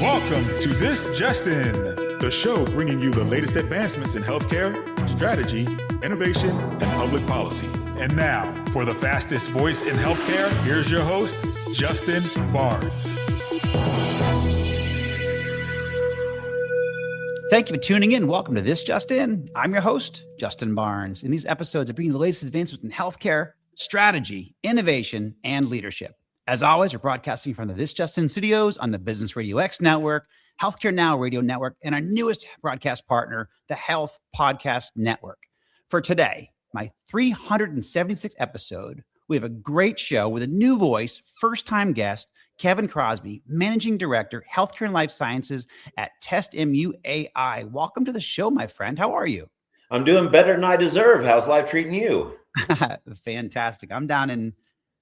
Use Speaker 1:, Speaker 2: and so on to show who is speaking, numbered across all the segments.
Speaker 1: Welcome to This Just In, the show bringing you the latest advancements in healthcare, strategy, innovation, and public policy. And now, for the fastest voice in healthcare, here's your host, Justin Barnes.
Speaker 2: Thank you for tuning in. Welcome to This Just In. I'm your host, Justin Barnes. In these episodes, I bring you the latest advancements in healthcare, strategy, innovation, and leadership. As always, we're broadcasting from the This Just In studios on the Business Radio X network, Healthcare Now Radio Network, and our newest broadcast partner, the Health Podcast Network. For today, my 376th episode, we have a great show with a new voice, first-time guest, Kevin Crosby, Managing Director, Healthcare and Life Sciences at TestMu AI. Welcome to the show, my friend. How are you?
Speaker 3: I'm doing better than I deserve. How's life treating you?
Speaker 2: Fantastic. I'm down in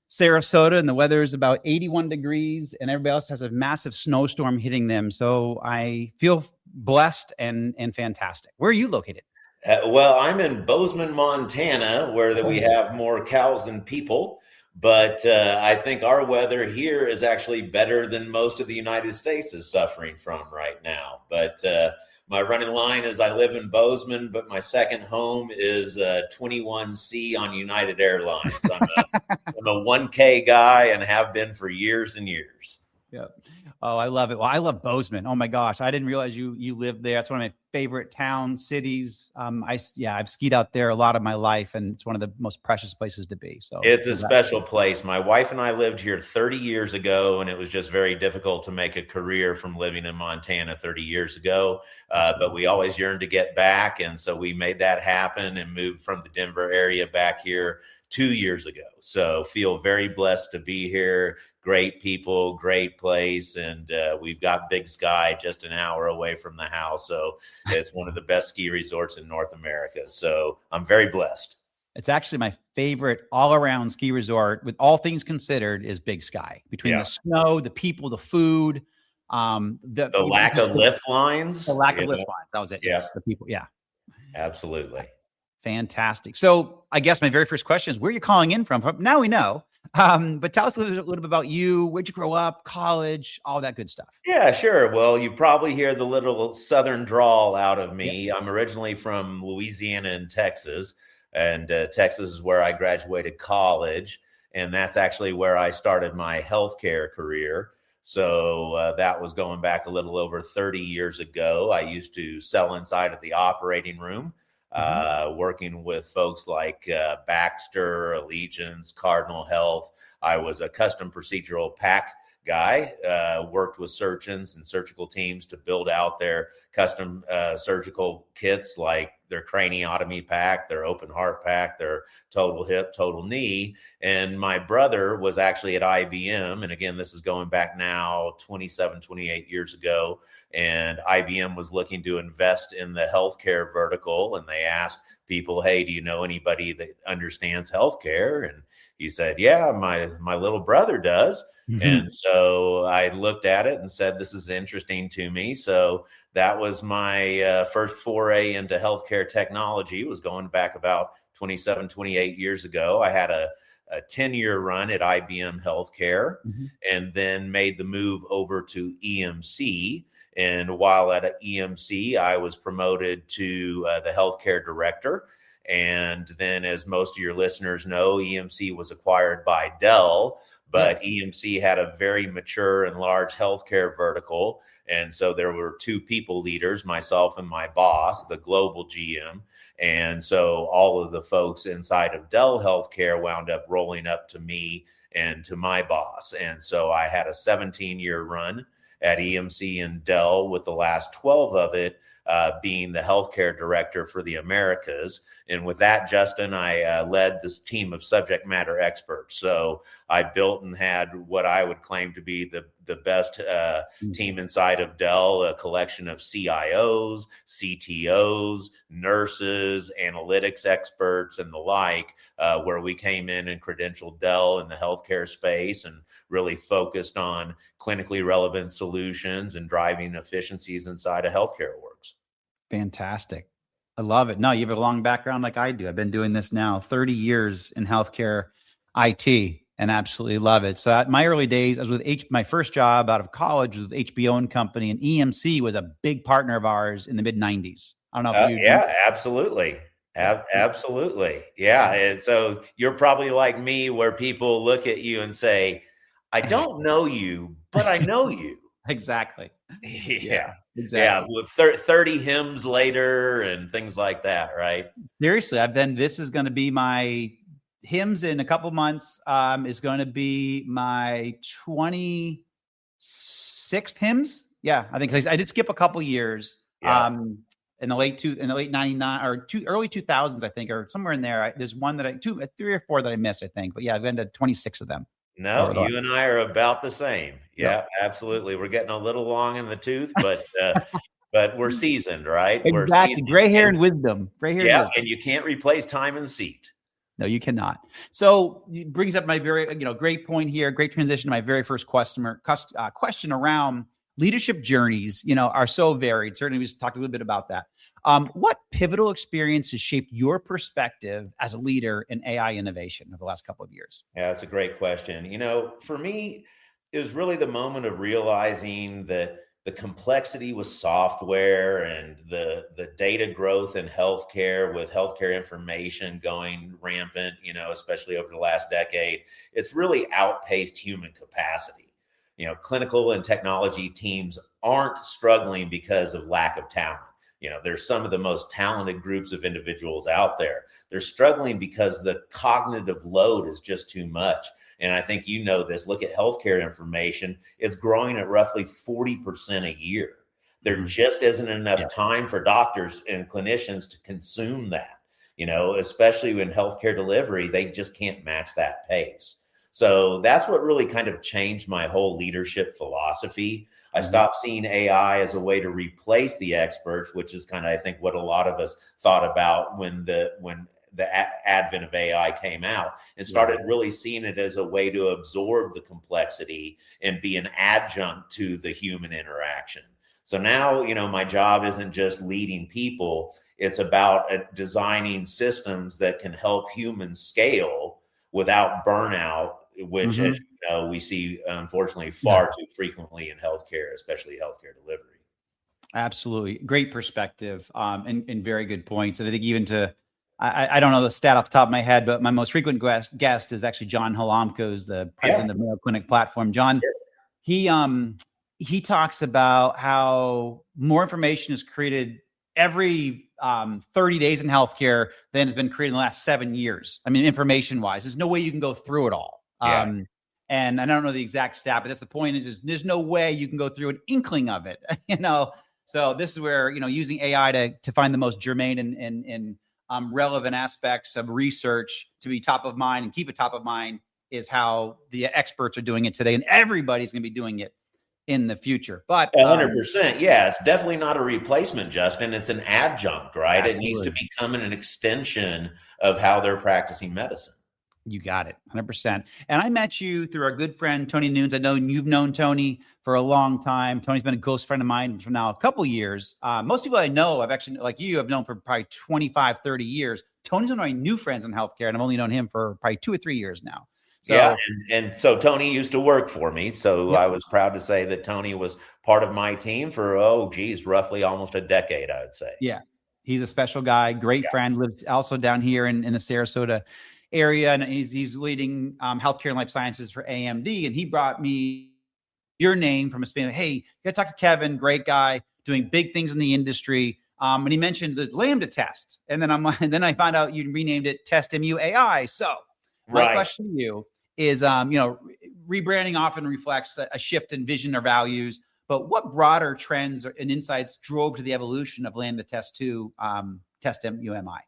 Speaker 2: Sarasota and the weather is about 81 degrees and everybody else has a massive snowstorm hitting them. So I feel blessed and fantastic. Where are you located?
Speaker 3: Well, I'm in Bozeman, Montana, where we have more cows than people. But I think our weather here is actually better than most of the United States is suffering from right now. But my running line is I live in Bozeman, but my second home is 21C on United Airlines. I'm a 1K guy and have been for years and years.
Speaker 2: Yeah. Oh, I love it. Well, I love Bozeman. Oh my gosh. I didn't realize you lived there. It's one of my favorite towns, cities. I've skied out there a lot of my life and it's one of the most precious places to be. So
Speaker 3: it's a special place. My wife and I lived here 30 years ago and it was just very difficult to make a career from living in Montana 30 years ago. But we always yearned to get back. And so we made that happen and moved from the Denver area back here 2 years ago. So feel very blessed to be here. Great people, great place. And we've got Big Sky just an hour away from the house. So it's one of the best ski resorts in North America. So I'm very blessed.
Speaker 2: It's actually my favorite all-around ski resort, with all things considered, is Big Sky. Between the snow, the people, the food,
Speaker 3: the lack of lift lines.
Speaker 2: The lack of lift lines. That was it.
Speaker 3: Yeah.
Speaker 2: Yes, the people. Yeah.
Speaker 3: Absolutely.
Speaker 2: Fantastic. So I guess my very first question is, where are you calling in from? Now we know. But tell us a little bit about you. Where'd you grow up, college, all that good stuff?
Speaker 3: Yeah, sure. Well, you probably hear the little Southern drawl out of me. Yeah. I'm originally from Louisiana and Texas, and Texas is where I graduated college. And that's actually where I started my healthcare career. So that was going back a little over 30 years ago. I used to sell inside of the operating room. Working with folks like Baxter, Allegiance, Cardinal Health. I was a custom procedural pack guy, worked with surgeons and surgical teams to build out their custom surgical kits, like their craniotomy pack, their open heart pack, their total hip, total knee. And my brother was actually at IBM. And again, this is going back now 27, 28 years ago. And IBM was looking to invest in the healthcare vertical. And they asked people, hey, do you know anybody that understands healthcare? And he said, yeah, my little brother does. Mm-hmm. And so I looked at it and said, this is interesting to me. So that was my first foray into healthcare technology. It was going back about 27, 28 years ago. I had a 10-year run at IBM Healthcare, and then made the move over to EMC. And while at EMC, I was promoted to the healthcare director. And then, as most of your listeners know, EMC was acquired by Dell, but EMC had a very mature and large healthcare vertical. And so there were two people leaders, myself and my boss, the global GM. And so all of the folks inside of Dell Healthcare wound up rolling up to me and to my boss. And so I had a 17-year run at EMC and Dell, with the last 12 of it being the healthcare director for the Americas. And with that, Justin, I led this team of subject matter experts. So I built and had what I would claim to be the best team inside of Dell, a collection of CIOs, CTOs, nurses, analytics experts, and the like, where we came in and credentialed Dell in the healthcare space and really focused on clinically relevant solutions and driving efficiencies inside of healthcare orgs.
Speaker 2: Fantastic. I love it. No, you have a long background like I do. I've been doing this now 30 years in healthcare IT. and absolutely love it. So at my early days, I was with my first job out of college was with HBO and Company, and EMC was a big partner of ours in the mid 90s. I don't know if you.
Speaker 3: Yeah, absolutely. Absolutely. Yeah. And so you're probably like me, where people look at you and say, I don't know you, but I know you.
Speaker 2: Exactly.
Speaker 3: Yeah.
Speaker 2: Exactly.
Speaker 3: Yeah. With 30 hymns later and things like that, right?
Speaker 2: Seriously, this is going to be my hymns in a couple months. Is going to be my 26th hymns. Yeah, I think I did skip a couple years.
Speaker 3: Yeah.
Speaker 2: In the late 99 or early 2000s, I think, or somewhere in there. There's one that 3 or 4 that I missed, I think. But yeah, I've been to 26 of them.
Speaker 3: No, you and I are about the same. Yeah, absolutely. We're getting a little long in the tooth, but we're seasoned, right?
Speaker 2: Exactly.
Speaker 3: We're seasoned.
Speaker 2: Gray hair and wisdom.
Speaker 3: And you can't replace time and seat.
Speaker 2: No, you cannot. So it brings up my very, great point here. Great transition to my very first question around leadership journeys, are so varied. Certainly, we just talked a little bit about that. What pivotal experience has shaped your perspective as a leader in AI innovation over the last couple of years?
Speaker 3: Yeah, that's a great question. For me, it was really the moment of realizing that the complexity with software and the data growth in healthcare, with healthcare information going rampant, especially over the last decade, it's really outpaced human capacity. Clinical and technology teams aren't struggling because of lack of talent. There's some of the most talented groups of individuals out there. They're struggling because the cognitive load is just too much. And I think this. Look at healthcare information. It's growing at roughly 40% a year. There just isn't enough time for doctors and clinicians to consume that, especially in healthcare delivery. They just can't match that pace. So that's what really kind of changed my whole leadership philosophy. I stopped seeing AI as a way to replace the experts, which is kind of, I think, what a lot of us thought about when the advent of AI came out, and started really seeing it as a way to absorb the complexity and be an adjunct to the human interaction. So now, my job isn't just leading people. It's about designing systems that can help humans scale without burnout, which, as we see, unfortunately, far too frequently in healthcare, especially healthcare delivery.
Speaker 2: Absolutely. Great perspective, and very good points. And I think even I don't know the stat off the top of my head, but my most frequent guest is actually John Halamko's the president of Mayo Clinic Platform. John, he talks about how more information is created every 30 days in healthcare than has been created in the last 7 years. I mean, information wise, there's no way you can go through it all. And I don't know the exact stat, but that's the point is there's no way you can go through an inkling of it, So this is where, using AI to find the most germane and relevant aspects of research to be top of mind and keep it top of mind is how the experts are doing it today. And everybody's going to be doing it in the future. But
Speaker 3: 100%. Yeah, it's definitely not a replacement, Justin. It's an adjunct, right?
Speaker 2: Absolutely.
Speaker 3: It needs to become an extension of how they're practicing medicine.
Speaker 2: You got it, 100%. And I met you through our good friend, Tony Nunes. I know you've known Tony for a long time. Tony's been a close friend of mine for now a couple years. Most people I know, I've actually, like you, have known for probably 25, 30 years. Tony's one of my new friends in healthcare, and I've only known him for probably 2 or 3 years now. So,
Speaker 3: and so Tony used to work for me. So I was proud to say that Tony was part of my team for, roughly almost a decade, I would say.
Speaker 2: Yeah, he's a special guy, great friend, lives also down here in the Sarasota area, and he's leading healthcare and life sciences for AMD. And he brought me your name from a span of, hey, you got to talk to Kevin, great guy, doing big things in the industry. And he mentioned the Lambda test. And then I found out you renamed it TestMu AI. So my question to you is, rebranding often reflects a shift in vision or values, but what broader trends and insights drove to the evolution of Lambda Test to TestMu AI?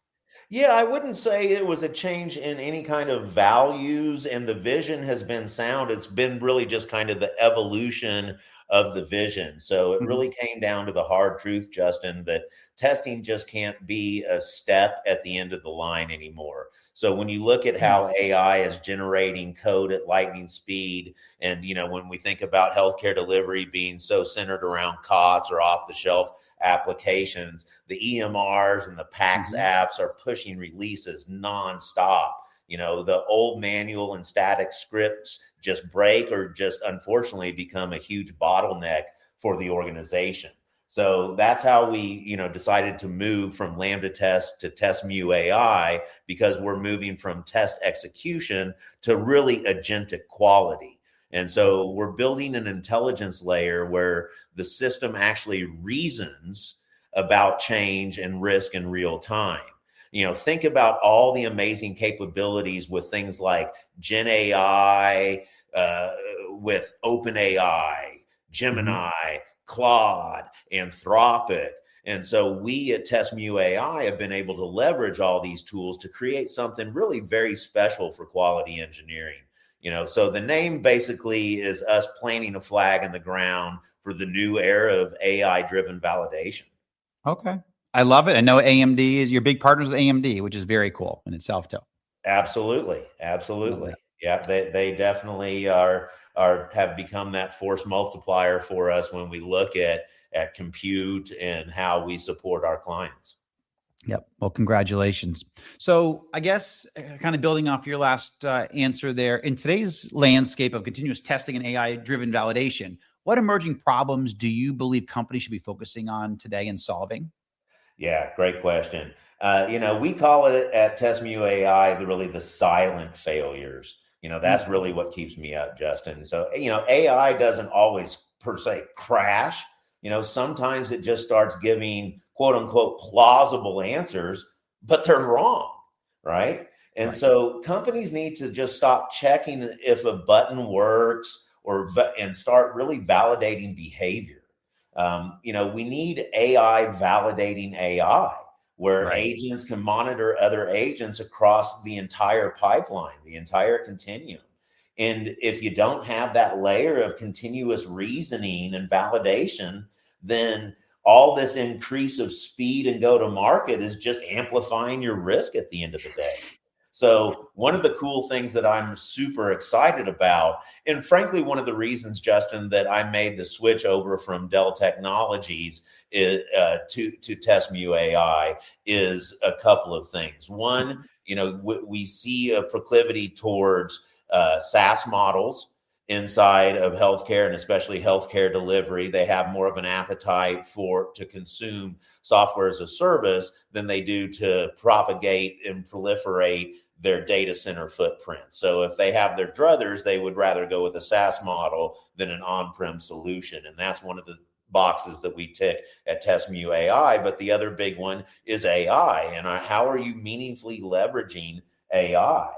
Speaker 3: Yeah, I wouldn't say it was a change in any kind of values, and the vision has been sound. It's been really just kind of the evolution of the vision. So it really came down to the hard truth, Justin, that testing just can't be a step at the end of the line anymore. So when you look at how AI is generating code at lightning speed, and when we think about healthcare delivery being so centered around COTS or off-the-shelf applications, the EMRs and the PACS apps are pushing releases nonstop. The old manual and static scripts just break or just unfortunately become a huge bottleneck for the organization. So that's how we, decided to move from Lambda test to TestMu AI, because we're moving from test execution to really agentic quality. And so we're building an intelligence layer where the system actually reasons about change and risk in real time. Think about all the amazing capabilities with things like Gen AI, with OpenAI, Gemini, Claude, Anthropic. And so we at TestMu AI have been able to leverage all these tools to create something really very special for quality engineering. So the name basically is us planting a flag in the ground for the new era of AI-driven validation.
Speaker 2: Okay. I love it. I know AMD is your big partners with AMD, which is very cool in itself too.
Speaker 3: Absolutely. Yeah, they definitely have become that force multiplier for us when we look at compute and how we support our clients.
Speaker 2: Yep. Well, congratulations. So I guess kind of building off your last answer there, in today's landscape of continuous testing and AI-driven validation, what emerging problems do you believe companies should be focusing on today and solving?
Speaker 3: Yeah, great question. We call it at TestMu AI really the silent failures. That's really what keeps me up, Justin. So, AI doesn't always per se crash. Sometimes it just starts giving quote unquote plausible answers, but they're wrong, right? And so companies need to just stop checking if a button works and start really validating behavior. We need AI validating AI, where agents can monitor other agents across the entire pipeline, the entire continuum. And if you don't have that layer of continuous reasoning and validation, then all this increase of speed and go to market is just amplifying your risk at the end of the day. So one of the cool things that I'm super excited about, and frankly, one of the reasons, Justin, that I made the switch over from Dell Technologies to TestMu AI is a couple of things. One, we see a proclivity towards SaaS models inside of healthcare, and especially healthcare delivery. They have more of an appetite to consume software as a service than they do to propagate and proliferate their data center footprint. So if they have their druthers, they would rather go with a SaaS model than an on-prem solution. And that's one of the boxes that we tick at TestMu AI. But the other big one is AI. And how are you meaningfully leveraging AI?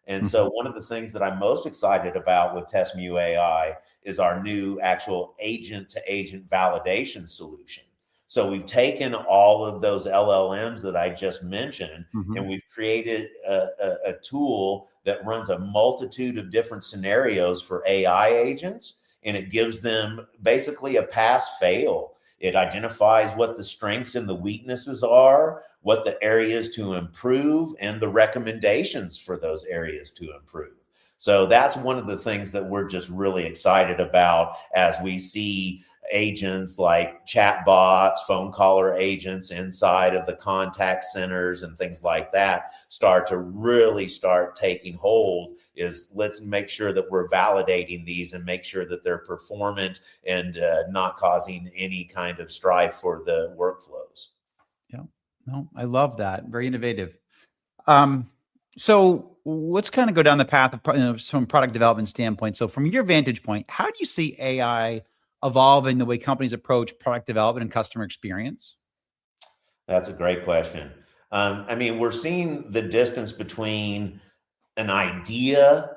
Speaker 3: And so one of the things that I'm most excited about with TestMu AI is our new actual agent-to-agent validation solution. So we've taken all of those LLMs that I just mentioned, and we've created a tool that runs a multitude of different scenarios for AI agents, and it gives them basically a pass-fail. It identifies what the strengths and the weaknesses are, what the areas to improve, and the recommendations for those areas to improve. So that's one of the things that we're just really excited about as we see agents like chatbots, phone caller agents inside of the contact centers and things like that start taking hold. Is let's make sure that we're validating these and make sure that they're performant and not causing any kind of strife for the workflows.
Speaker 2: Yeah, no, I love that. Very innovative. So let's kind of go down the path of from a product development standpoint. So from your vantage point, how do you see AI evolving the way companies approach product development and customer experience?
Speaker 3: That's a great question. We're seeing the distance between an idea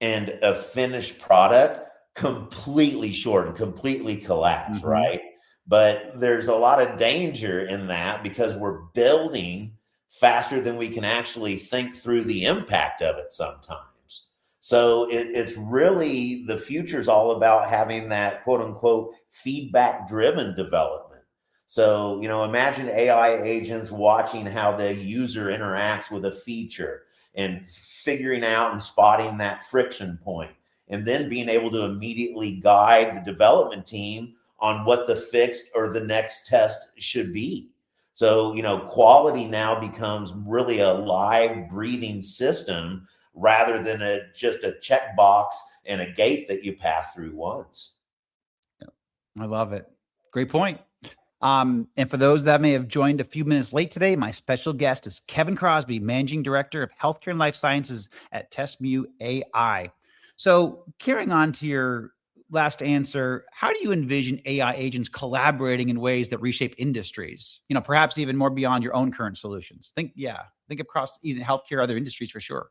Speaker 3: and a finished product completely shorten, completely collapse, right? But there's a lot of danger in that because we're building faster than we can actually think through the impact of it sometimes. So it's really, the future is all about having that quote unquote feedback driven development. So, imagine AI agents watching how the user interacts with a feature and figuring out and spotting that friction point, and then being able to immediately guide the development team on what the fixed or the next test should be. So, quality now becomes really a live breathing system rather than just a checkbox and a gate that you pass through once.
Speaker 2: I love it. Great point. And for those that may have joined a few minutes late today, my special guest is Kevin Crosby, Managing Director of Healthcare and Life Sciences at TestMu AI. So carrying on to your last answer, how do you envision AI agents collaborating in ways that reshape industries? Perhaps even more beyond your own current solutions. Think across even healthcare, other industries for sure.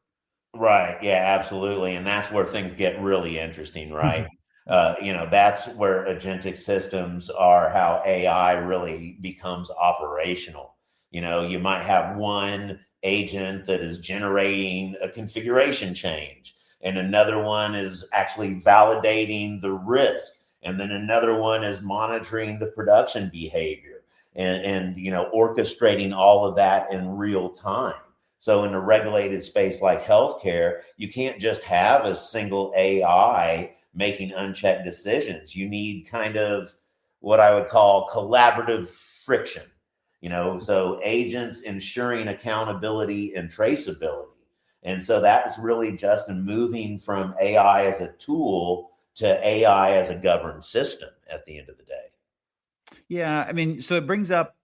Speaker 3: Right. Yeah, absolutely. And that's where things get really interesting, right? That's where agentic systems are how AI really becomes operational. You might have one agent that is generating a configuration change, and another one is actually validating the risk, and then another one is monitoring the production behavior and orchestrating all of that in real time. So in a regulated space like healthcare, you can't just have a single AI making unchecked decisions. You need kind of what I would call collaborative friction, so agents ensuring accountability and traceability. And so that was really just moving from AI as a tool to AI as a governed system at the end of the day.
Speaker 2: Yeah. I mean, so it brings up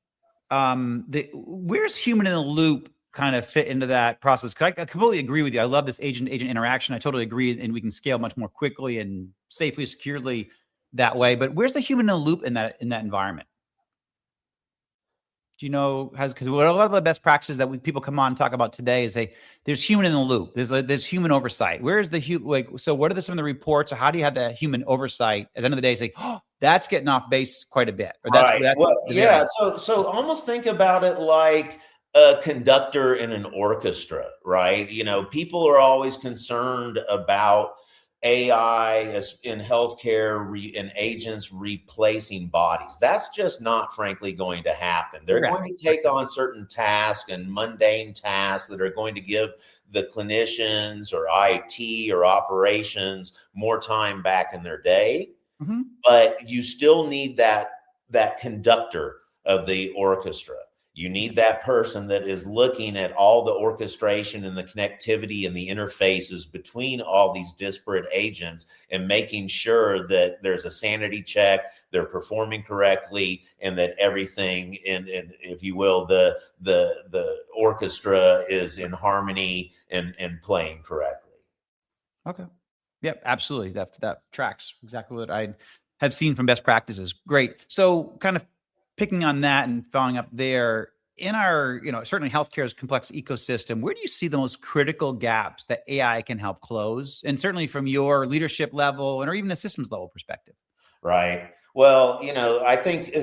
Speaker 2: where's human in the loop kind of fit into that process? Because I completely agree with you. I love this agent interaction. I totally agree. And we can scale much more quickly and safely, securely that way. But where's the human in the loop in that environment? Do you know, because what a lot of the best practices that people come on and talk about today is there's human in the loop. There's human oversight. Where's the so what are some of the reports, or how do you have that human oversight at the end of the day? It's like, oh, that's getting off base quite a bit. Or that's,
Speaker 3: right.
Speaker 2: that's
Speaker 3: well, yeah. So almost think about it like a conductor in an orchestra, right? People are always concerned about AI in healthcare and agents replacing bodies. That's just not, frankly, going to happen. They're going to take on certain tasks and mundane tasks that are going to give the clinicians or IT or operations more time back in their day. Mm-hmm. But you still need that conductor of the orchestra. You need that person that is looking at all the orchestration and the connectivity and the interfaces between all these disparate agents and making sure that there's a sanity check, they're performing correctly, and that everything in if you will, the orchestra is in harmony and playing correctly.
Speaker 2: Okay. Yep, absolutely. That tracks exactly what I have seen from best practices. Great. So kind of picking on that and following up there, in our, certainly healthcare's complex ecosystem, where do you see the most critical gaps that AI can help close? And certainly from your leadership level or even a systems level perspective.
Speaker 3: Right. Well, I think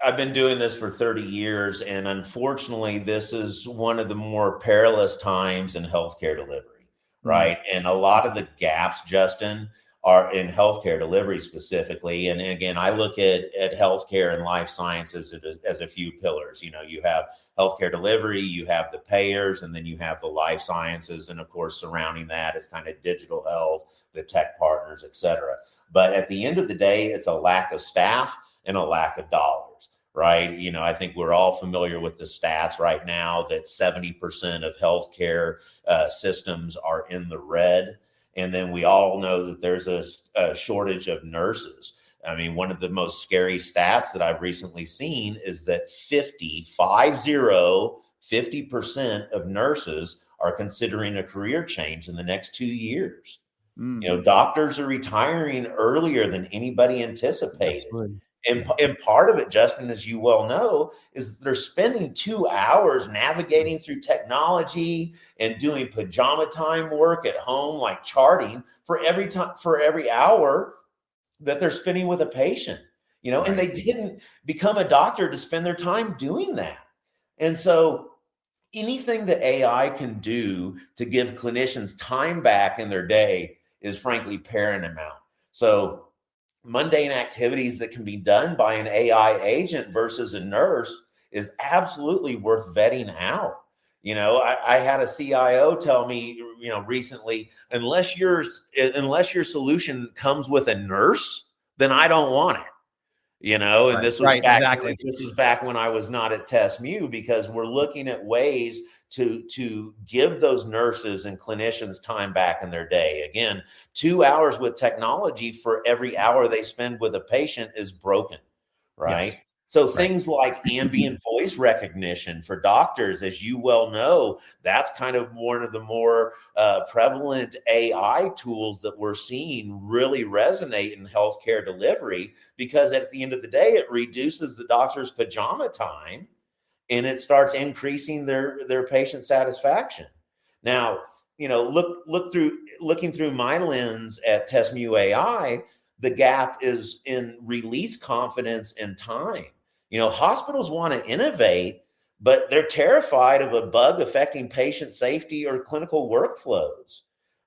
Speaker 3: I've been doing this for 30 years, and unfortunately, this is one of the more perilous times in healthcare delivery, right? And a lot of the gaps, Justin, are in healthcare delivery specifically. And again, I look at healthcare and life sciences as a few pillars. You have healthcare delivery, you have the payers, and then you have the life sciences. And of course, surrounding that is kind of digital health, the tech partners, et cetera. But at the end of the day, it's a lack of staff and a lack of dollars, right? I think we're all familiar with the stats right now that 70% of healthcare systems are in the red. And then we all know that there's a shortage of nurses. I mean, one of the most scary stats that I've recently seen is that 50% of nurses are considering a career change in the next 2 years. Doctors are retiring earlier than anybody anticipated. Absolutely. And part of it, Justin, as you well know, is they're spending 2 hours navigating through technology and doing pajama time work at home, like charting for every hour that they're spending with a patient, right. And they didn't become a doctor to spend their time doing that. And so anything that AI can do to give clinicians time back in their day is frankly paramount. So mundane activities that can be done by an AI agent versus a nurse is absolutely worth vetting out. I had a CIO tell me, recently, unless your solution comes with a nurse, then I don't want it. And this was
Speaker 2: Right,
Speaker 3: back,
Speaker 2: exactly.
Speaker 3: this was back when I was not at TestMu, because we're looking at ways to give those nurses and clinicians time back in their day. Again, 2 hours with technology for every hour they spend with a patient is broken, right?
Speaker 2: Yes.
Speaker 3: So
Speaker 2: Right.
Speaker 3: things like ambient voice recognition for doctors, as you well know, that's kind of one of the more prevalent AI tools that we're seeing really resonate in healthcare delivery, because at the end of the day, it reduces the doctor's pajama time and it starts increasing their patient satisfaction. Now, looking through my lens at TestMu AI, the gap is in release confidence and time. Hospitals want to innovate, but they're terrified of a bug affecting patient safety or clinical workflows.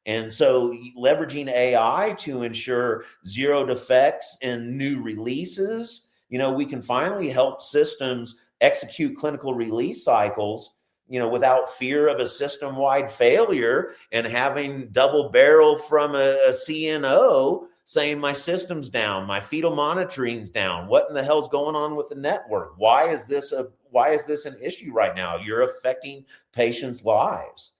Speaker 3: And so leveraging AI to ensure zero defects in new releases, we can finally help systems execute clinical release cycles, without fear of a system-wide failure and having double barrel from a CNO saying my system's down, my fetal monitoring's down. What in the hell's going on with the network? Why is this an issue right now? You're affecting patients' lives.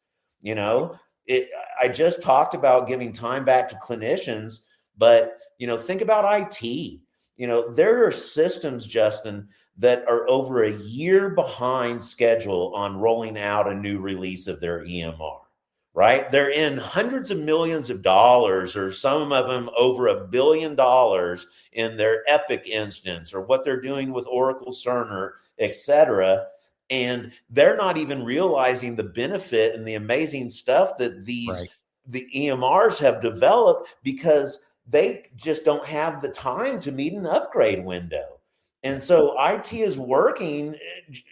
Speaker 3: I just talked about giving time back to clinicians, but think about IT. There are systems, Justin, that are over a year behind schedule on rolling out a new release of their EMR, right? They're in hundreds of millions of dollars, or some of them over $1 billion in their Epic instance, or what they're doing with Oracle Cerner, et cetera. And they're not even realizing the benefit and the amazing stuff that the EMRs have developed, because they just don't have the time to meet an upgrade window. And so IT is working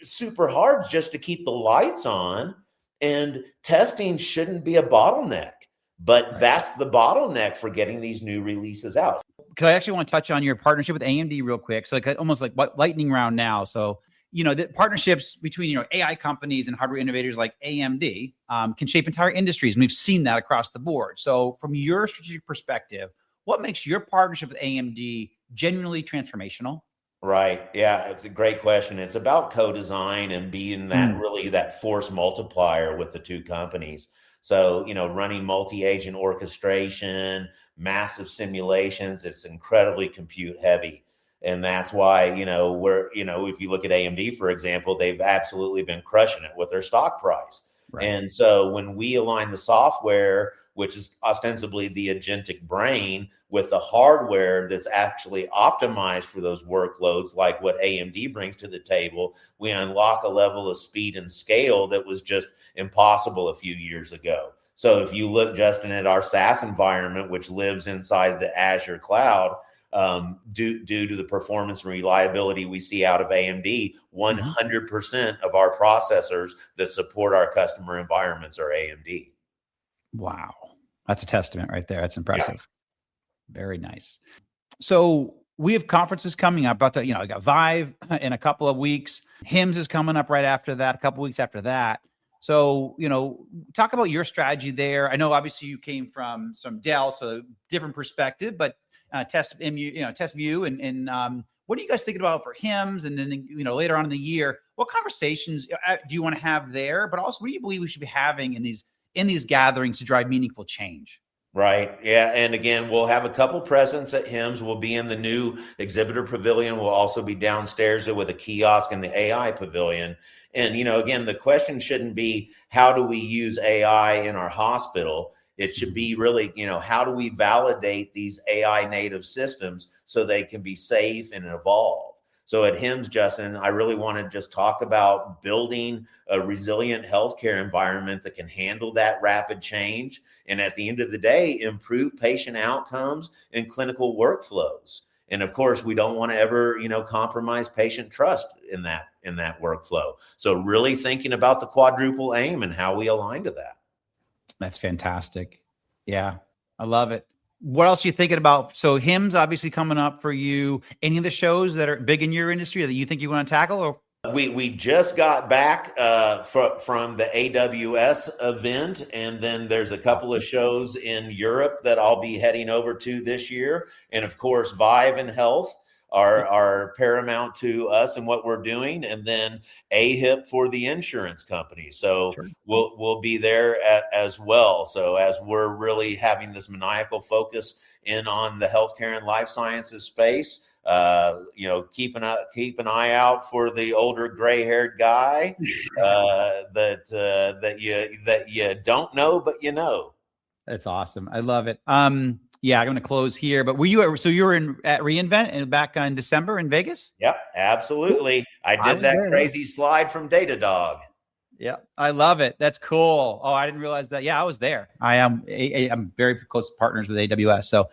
Speaker 3: super hard just to keep the lights on, and testing shouldn't be a bottleneck, but that's the bottleneck for getting these new releases out.
Speaker 2: Because I actually want to touch on your partnership with AMD real quick. So almost like lightning round now. So, the partnerships between, AI companies and hardware innovators like AMD can shape entire industries. And we've seen that across the board. So from your strategic perspective, what makes your partnership with AMD genuinely transformational?
Speaker 3: Right. Yeah, it's a great question. It's about co-design and being that force multiplier with the two companies. So, running multi-agent orchestration, massive simulations, it's incredibly compute heavy. And that's why, if you look at AMD, for example, they've absolutely been crushing it with their stock price. Right. And so when we align the software, which is ostensibly the agentic brain, with the hardware that's actually optimized for those workloads, like what AMD brings to the table, we unlock a level of speed and scale that was just impossible a few years ago. So if you look, Justin, at our SaaS environment, which lives inside the Azure cloud, due to the performance and reliability we see out of AMD, 100% of our processors that support our customer environments are AMD.
Speaker 2: Wow. That's a testament right there. That's impressive. Yeah. Very nice. So we have conferences coming up. I got Vive in a couple of weeks. HIMSS is coming up right after that, a couple of weeks after that. So, talk about your strategy there. I know obviously you came from some Dell, so different perspective, but TestMu and what are you guys thinking about for HIMSS? And then, later on in the year, what conversations do you want to have there? But also, what do you believe we should be having in these gatherings to drive meaningful change?
Speaker 3: Right. Yeah. And again, we'll have a couple presents at HIMSS. We'll be in the new exhibitor pavilion. We'll also be downstairs with a kiosk in the AI pavilion. And, again, the question shouldn't be, how do we use AI in our hospital? It should be really, how do we validate these AI native systems so they can be safe and evolve? So at HIMSS, Justin, I really want to just talk about building a resilient healthcare environment that can handle that rapid change. And at the end of the day, improve patient outcomes and clinical workflows. And of course, we don't want to ever, compromise patient trust in that workflow. So really thinking about the quadruple aim and how we align to that.
Speaker 2: That's fantastic. Yeah, I love it. What else are you thinking about? So HIMSS obviously coming up for you. Any of the shows that are big in your industry that you think you want to tackle? Or
Speaker 3: we just got back from the AWS event, and then there's a couple of shows in Europe that I'll be heading over to this year. And of course, Vive and Health are paramount to us and what we're doing, and then AHIP for the insurance company. So
Speaker 2: Sure.
Speaker 3: we'll be there as well. So as we're really having this maniacal focus in on the healthcare and life sciences space, keep an eye out for the older gray-haired guy that you don't know, but you know.
Speaker 2: That's awesome. I love it. Yeah, I'm going to close here. But you were at reInvent and back in December in Vegas?
Speaker 3: Yep, absolutely. I did that crazy slide from Datadog.
Speaker 2: Yeah, I love it. That's cool. Oh, I didn't realize that. Yeah, I was there. I'm very close partners with AWS. So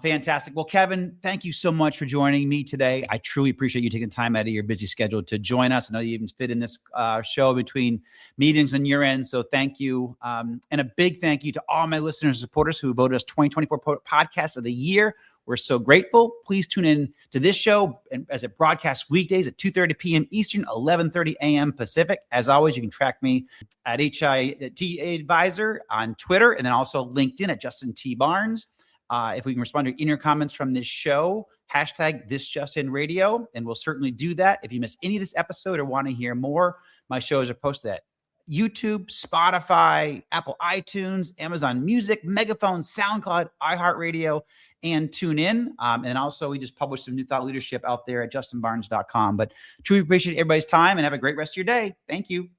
Speaker 2: fantastic. Well, Kevin, thank you so much for joining me today. I truly appreciate you taking time out of your busy schedule to join us. I know you even fit in this show between meetings on your end. So thank you. And a big thank you to all my listeners and supporters who voted us 2024 Podcast of the Year. We're so grateful. Please tune in to this show as it broadcasts weekdays at 2:30 p.m. Eastern, 11:30 a.m. Pacific. As always, you can track me at HIT Advisor on Twitter and then also LinkedIn at Justin T. Barnes. If we can respond to any comments from this show, hashtag ThisJustinRadio, and we'll certainly do that. If you miss any of this episode or want to hear more, my shows are posted at YouTube, Spotify, Apple iTunes, Amazon Music, Megaphone, SoundCloud, iHeartRadio, and TuneIn. And also, we just published some new thought leadership out there at justinbarnes.com. But truly appreciate everybody's time and have a great rest of your day. Thank you.